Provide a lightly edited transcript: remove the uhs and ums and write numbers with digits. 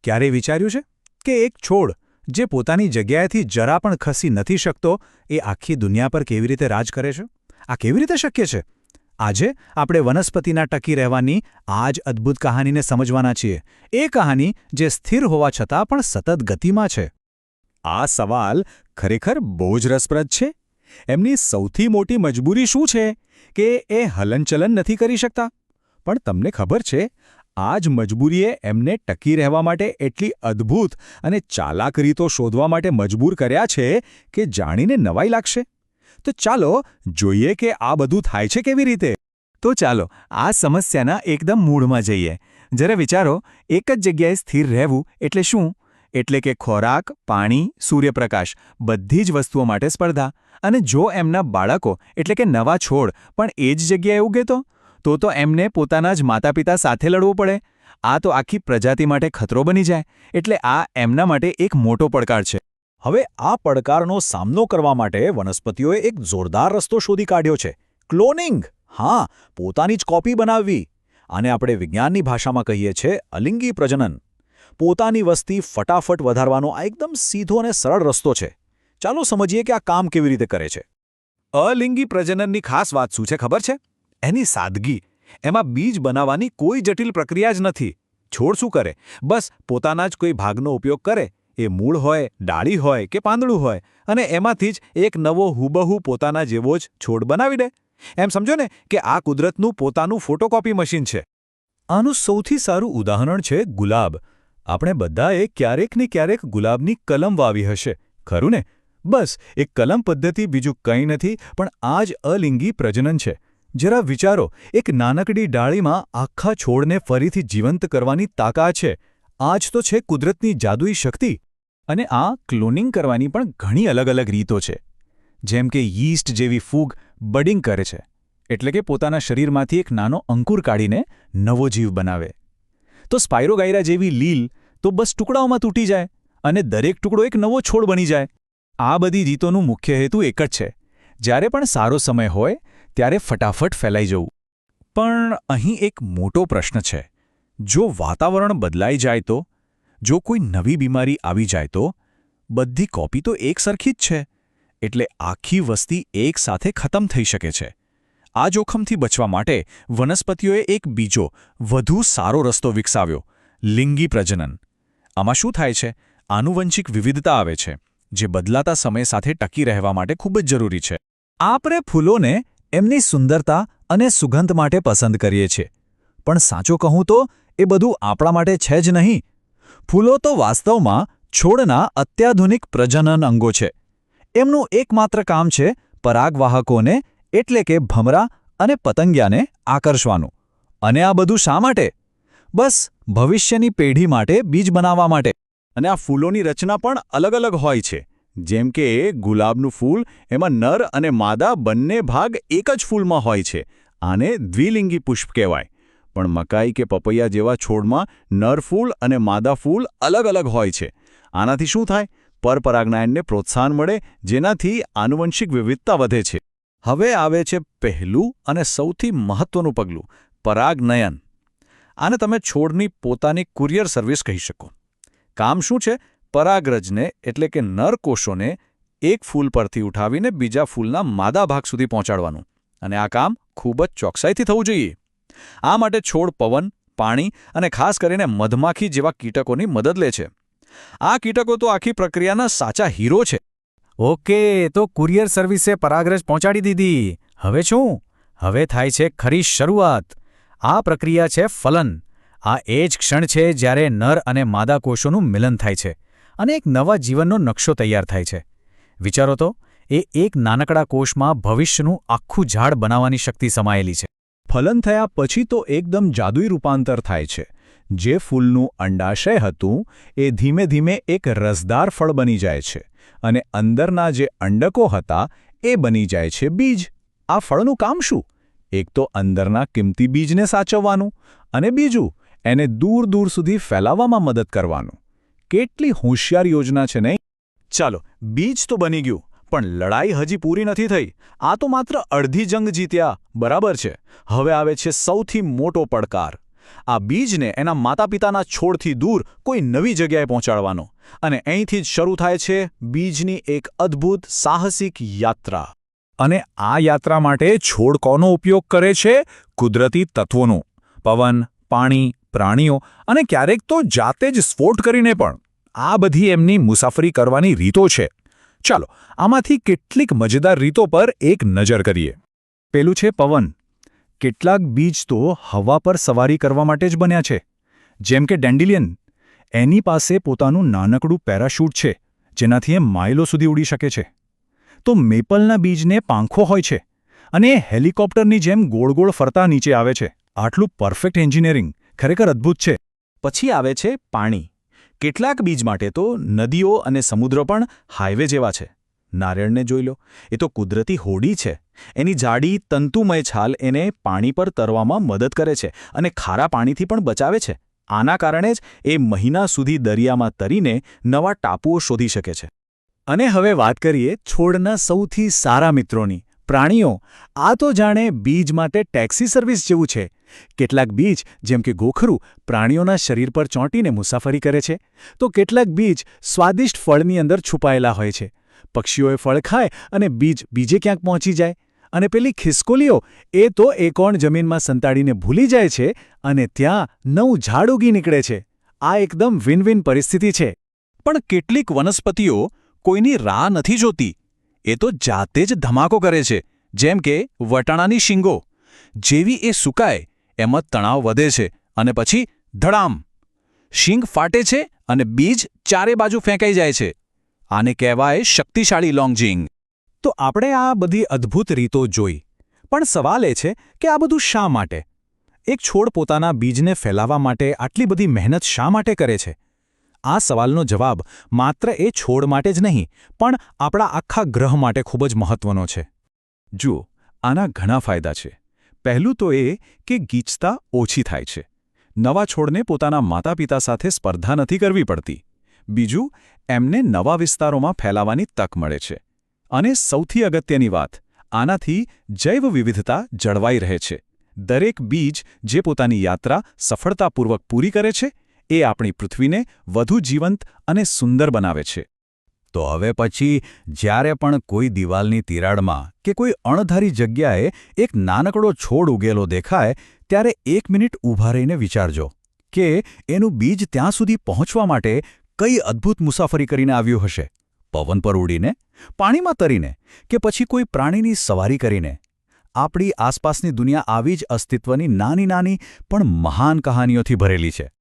ક્યારે વિચાર્યું છે કે એક છોડ જે પોતાની જગ્યાએથી જરા પણ ખસી નથી શકતો એ આખી દુનિયા પર કેવી રીતે રાજ કરે છે? આ કેવી રીતે શક્ય છે? આજે આપણે વનસ્પતિના ટકી રહેવાની આ જ અદ્ભુત કહાનીને સમજવાના છીએ, એ કહાની જે સ્થિર હોવા છતાં પણ સતત ગતિમાં છે. આ સવાલ ખરેખર બહુ જ રસપ્રદ છે. એમની સૌથી મોટી મજબૂરી શું છે કે એ હલનચલન નથી કરી શકતા. પણ તમને ખબર છે, આ જ મજબૂરીએ એમને ટકી રહેવા માટે એટલી અદ્ભુત અને ચાલાક રીતો શોધવા માટે મજબૂર કર્યા છે કે જાણીને નવાઈ લાગશે. તો ચાલો જોઈએ કે આ બધું થાય છે કેવી રીતે. તો ચાલો આ સમસ્યાના એકદમ મૂળમાં જઈએ. જરા વિચારો, એક જ જગ્યાએ સ્થિર રહેવું એટલે શું? એટલે કે ખોરાક, પાણી, સૂર્યપ્રકાશ બધી જ વસ્તુઓ માટે સ્પર્ધા. અને જો એમના બાળકો એટલે કે નવા છોડ પણ એ જ જગ્યાએ ઉગે તો એમને પોતાના જ માતાપિતા સાથે લડવું પડે. આ તો આખી પ્રજાતિ માટે ખતરો બની જાય. એટલે આ એમના માટે એક મોટો પડકાર છે. હવે આ પડકારનો સામનો કરવા માટે વનસ્પતિઓએ એક જોરદાર રસ્તો શોધી કાઢ્યો છે: ક્લોનિંગ. હા, પોતાની જ કોપી બનાવવી. આને આપણે વિજ્ઞાનની ભાષામાં કહીએ છીએ અલિંગી પ્રજનન. પોતાની વસ્તી ફટાફટ વધારવાનો આ એકદમ સીધો અને સરળ રસ્તો છે. ચાલો સમજીએ કે આ કામ કેવી રીતે કરે છે. અલિંગી પ્રજનનની ખાસ વાત શું છે ખબર છે? એની સાદગી. એમાં બીજ બનાવવાની કોઈ જટિલ પ્રક્રિયા જ નથી. છોડ શું કરે? બસ પોતાના જ કોઈ ભાગનો ઉપયોગ કરે. એ મૂળ હોય, ડાળી હોય કે પાંદડું હોય, અને એમાંથી જ એક નવો હુબહુ પોતાના જેવો જ છોડ બનાવી દે. એમ સમજો ને કે આ કુદરતનું પોતાનું ફોટોકોપી મશીન છે. આનું સૌથી સારું ઉદાહરણ છે ગુલાબ. આપણે બધાએ ક્યારેક ને ક્યારેક ગુલાબની કલમ વાવી હશે, ખરું ને? બસ એક કલમ પદ્ધતિ બીજું કંઈ નથી પણ આ જ અલિંગી પ્રજનન છે. જરા વિચારો, એક નાનકડી ડાળીમાં આખા છોડને ફરીથી જીવંત કરવાની તાકાત છે. આ જ તો છે કુદરતની જાદુઈ શક્તિ. અને આ ક્લોનિંગ કરવાની પણ ઘણી અલગ અલગ રીતો છે. જેમ કે યીસ્ટ જેવી ફૂગ બડિંગ કરે છે, એટલે કે પોતાના શરીરમાંથી એક નાનો અંકુર કાઢીને નવો જીવ બનાવે. તો સ્પાઇરોગાયરા જેવી લીલ તો બસ ટુકડાઓમાં તૂટી જાય અને દરેક ટુકડો એક નવો છોડ બની જાય. આ બધી રીતોનું મુખ્ય હેતુ એક જ છે: જ્યારે પણ સારો સમય હોય ત્યારે ફટાફટ ફેલાઈ જવું. પણ અહીં એક મોટો પ્રશ્ન છે. જો વાતાવરણ બદલાઈ જાય તો? જો કોઈ નવી બીમારી આવી જાય તો? બધી કોપી તો એક સરખી જ છે. એટલે આખી વસ્તી એક સાથે ખતમ થઈ શકે છે. આ જોખમથી બચવા માટે વનસ્પતિઓએ એક બીજો, વધુ સારો રસ્તો વિકસાવ્યો: લિંગી પ્રજનન. આમાં શું થાય છે? આનુવંશિક વિવિધતા આવે છે, જે બદલાતા સમય સાથે ટકી રહેવા માટે ખૂબ જ જરૂરી છે. આપણે ફૂલોને એમની સુંદરતા અને સુગંધ માટે પસંદ કરીએ છીએ. પણ સાચું કહું તો એ બધું આપણા માટે છે જ નહીં. ફૂલો તો વાસ્તવમાં છોડના અત્યાધુનિક પ્રજનન અંગો છે. એમનું એકમાત્ર કામ છે પરાગવાહકોને એટલે કે ભમરા અને પતંગિયાને આકર્ષવાનું. અને આ બધું શા માટે? બસ ભવિષ્યની પેઢી માટે બીજ બનાવવા માટે. અને આ ફૂલોની રચના પણ અલગ અલગ હોય છે. જેમ કે ગુલાબનું ફૂલ, એમાં નર અને માદા બંને ભાગ એક જ ફૂલમાં હોય છે. આને દ્વિલિંગી પુષ્પ કહેવાય. પણ મકાઈ કે પપૈયા જેવા છોડમાં નર ફૂલ અને માદા ફૂલ અલગ અલગ હોય છે. આનાથી શું થાય? પરપરાગનયનને પ્રોત્સાહન મળે, જેનાથી આનુવંશિક વિવિધતા વધે છે. હવે આવે છે પહેલું અને સૌથી મહત્વનું પગલું: પરાગનયન. આને તમે છોડની પોતાની કુરિયર સર્વિસ કહી શકો. કામ શું છે? પરાગરજને એટલે કે નર કોષોને એક ફૂલ પરથી ઉઠાવીને બીજા ફૂલના માદા ભાગ સુધી પહોંચાડવાનું. અને આ કામ ખૂબ જ ચોકસાઈથી થવું જોઈએ. આ માટે છોડ પવન, પાણી અને ખાસ કરીને મધમાખી જેવા કીટકોની મદદ લે છે. આ કીટકો તો આખી પ્રક્રિયાના સાચા હીરો છે. ઓકે, તો કુરિયર સર્વિસે પરાગરજ પહોંચાડી દીધી. હવે શું? હવે થાય છે ખરી શરૂઆત. આ પ્રક્રિયા છે ફલન. આ એ જ ક્ષણ છે જ્યારે નર અને માદા કોષોનું મિલન થાય છે અને એક નવા જીવનનો નકશો તૈયાર થાય છે. વિચારો તો, એ એક નાનકડા કોષમાં ભવિષ્યનું આખું ઝાડ બનાવવાની શક્તિ સમાયેલી છે. ફલન થયા પછી તો એકદમ જાદુઈ રૂપાંતર થાય છે. જે ફૂલનું અંડાશય હતું એ ધીમે ધીમે એક રસદાર ફળ બની જાય છે અને અંદરના જે અંડકો હતા એ બની જાય છે બીજ. આ ફળનું કામ શું? એક તો અંદરના કિંમતી બીજને સાચવવાનું અને બીજું એને દૂર દૂર સુધી ફેલાવવામાં મદદ કરવાનું. કેટલી હોશિયાર યોજના છે નહીં? ચાલો, બીજ તો બની ગયું, પણ લડાઈ હજી પૂરી નથી થઈ. આ તો માત્ર અડધી જંગ જીત્યા, બરાબર છે. હવે આવે છે સૌથી મોટો પડકાર: આ બીજને એના માતાપિતાના છોડથી દૂર કોઈ નવી જગ્યાએ પહોંચાડવાનો. અને અહીંથી જ શરૂ થાય છે બીજની એક અદ્ભુત સાહસિક યાત્રા. અને આ યાત્રા માટે છોડ કોનો ઉપયોગ કરે છે? કુદરતી તત્વોનો. પવન, પાણી, પ્રાણીઓ અને ક્યારેક તો જાતે જ સ્ફોટ કરીને પણ. આ બધી એમની મુસાફરી કરવાની રીતો છે. ચાલો આમાંથી કેટલીક મજેદાર રીતો પર એક નજર કરીએ. પેલું છે પવન. કેટલાક બીજ તો હવા પર સવારી કરવા માટે જ બન્યા છે. જેમ કે ડેન્ડિલિયન. એની પાસે પોતાનું નાનકડું પેરાશૂટ છે જેનાથી એ માઇલો સુધી ઉડી શકે છે. તો મેપલના બીજને પાંખો હોય છે અને એ હેલિકોપ્ટરની જેમ ગોળ ગોળ ફરતા નીચે આવે છે. આટલું પરફેક્ટ એન્જિનિયરિંગ ખરેખર અદ્ભુત છે. પછી આવે છે પાણી. કેટલાક બીજ માટે તો નદીઓ અને સમુદ્ર પણ હાઈવે જેવા છે. નારિયેળને જોઈ લો, એ તો કુદરતી હોડી છે. એની જાડી તંતુમય છાલ એને પાણી પર તરવામાં મદદ કરે છે અને ખારા પાણીથી પણ બચાવે છે. આના કારણે જ એ મહિના સુધી દરિયામાં તરીને નવા ટાપુઓ શોધી શકે છે. અને હવે વાત કરીએ છોડના સૌથી સારા મિત્રોની, પ્રાણીઓ. આ તો જાણે બીજ માટે ટેક્સી સર્વિસ જેવું છે. કેટલાક બીજ જેમ કે ગોખરું પ્રાણીઓના શરીર પર ચોંટીને મુસાફરી કરે છે, તો કેટલાક બીજ સ્વાદિષ્ટ ફળની અંદર છુપાયેલા હોય છે. પક્ષીઓએ ફળ ખાય અને બીજ બીજે ક્યાંક પહોંચી જાય. અને પેલી ખિસકોલીઓ, એ તો એકોણ જમીનમાં સંતાડીને ભૂલી જાય છે અને ત્યાં નવું ઝાડ ઉગી નીકળે છે. આ એકદમ વિન વિન પરિસ્થિતિ છે. પણ કેટલીક વનસ્પતિઓ કોઈની રાહ નથી જોતી. એ તો જાતે જ ધમાકો કરે છે. જેમ કે વટાણાની શીંગો. જેવી એ સુકાય એમ જ તણાવ વધે છે અને પછી ધડામ! શીંગ ફાટે છે અને બીજ ચારે બાજુ ફેંકાઈ જાય છે. આને કહેવાય શક્તિશાળી લોન્ગજિંગ. તો આપણે આ બધી અદ્ભુત રીતો જોઈ. પણ સવાલ એ છે કે આ બધું શા માટે? એક છોડ પોતાના બીજને ફેલાવવા માટે આટલી બધી મહેનત શા માટે કરે છે? આ સવાલનો જવાબ માત્ર એ છોડ માટે જ નહીં, પણ આપણા આખા ગ્રહ માટે ખૂબ જ મહત્વનો છે. જુઓ, આના ઘણા ફાયદા છે. પહેલું તો એ કે ગીચતા ઓછી થાય છે. નવા છોડને પોતાના માતાપિતા સાથે સ્પર્ધા નથી કરવી પડતી. બીજું, એમને નવા વિસ્તારોમાં ફેલાવાની તક મળે છે. અને સૌથી અગત્યની વાત, આનાથી જૈવ વિવિધતા જળવાઈ રહે છે. દરેક બીજ જે પોતાની યાત્રા સફળતાપૂર્વક પૂરી કરે છે, એ આપણી પૃથ્વીને વધુ જીવંત અને સુંદર બનાવે છે. તો હવે પછી જ્યારે પણ કોઈ દિવાલની તિરાડમાં કે કોઈ અણધારી જગ્યાએ એક નાનકડો છોડ ઉગેલો દેખાય, ત્યારે 1 મિનિટ ઊભા રહીને વિચારજો કે એનું બીજ ત્યાં સુધી પહોંચવા માટે કઈ અદ્ભુત મુસાફરી કરીને આવ્યું હશે. પવન પર ઉડીને, પાણીમાં તરીને, કે પછી કોઈ પ્રાણીની સવારી કરીને. આપણી આસપાસની દુનિયા આવી જ અસ્તિત્વની નાની નાની પણ મહાન કહાનીઓથી ભરેલી છે.